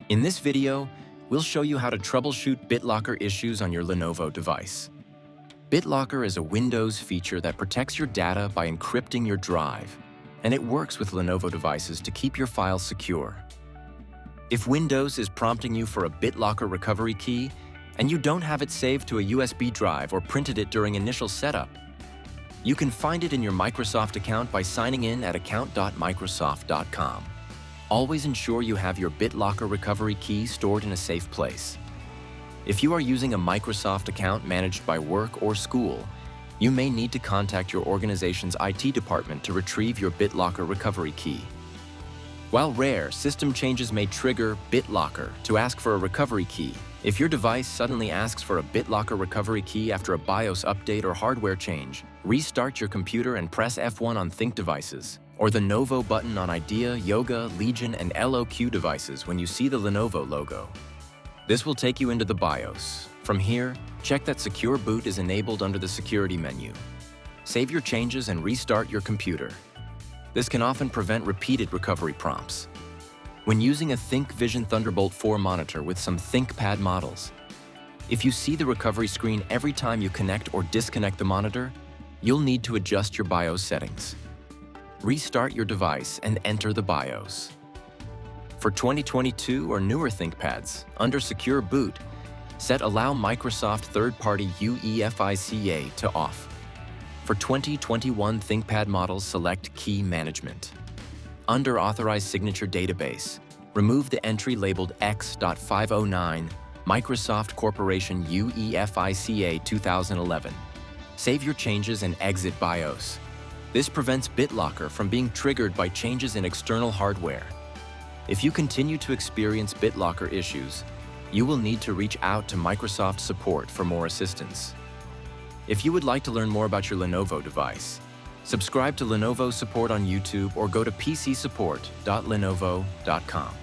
In this video, we'll show you how to troubleshoot BitLocker issues on your Lenovo device. BitLocker is a Windows feature that protects your data by encrypting your drive, and it works with Lenovo devices to keep your files secure. If Windows is prompting you for a BitLocker recovery key, and you don't have it saved to a USB drive or printed it during initial setup, you can find it in your Microsoft account by signing in at account.microsoft.com. Always ensure you have your BitLocker recovery key stored in a safe place. If you are using a Microsoft account managed by work or school, you may need to contact your organization's IT department to retrieve your BitLocker recovery key. While rare, system changes may trigger BitLocker to ask for a recovery key. If your device suddenly asks for a BitLocker recovery key after a BIOS update or hardware change, restart your computer and press F1 on Think devices, or the Novo button on Idea, Yoga, Legion, and LOQ devices when you see the Lenovo logo. This will take you into the BIOS. From here, check that Secure Boot is enabled under the Security menu. Save your changes and restart your computer. This can often prevent repeated recovery prompts. When using a ThinkVision Thunderbolt 4 monitor with some ThinkPad models, if you see the recovery screen every time you connect or disconnect the monitor, you'll need to adjust your BIOS settings. Restart your device and enter the BIOS. For 2022 or newer ThinkPads, under Secure Boot, set Allow Microsoft Third-Party UEFI to off. For 2021 ThinkPad models, select Key Management. Under Authorized Signature Database, remove the entry labeled X.509 Microsoft Corporation UEFI 2011. Save your changes and exit BIOS. This prevents BitLocker from being triggered by changes in external hardware. If you continue to experience BitLocker issues, you will need to reach out to Microsoft support for more assistance. If you would like to learn more about your Lenovo device, subscribe to Lenovo support on YouTube or go to pcsupport.lenovo.com.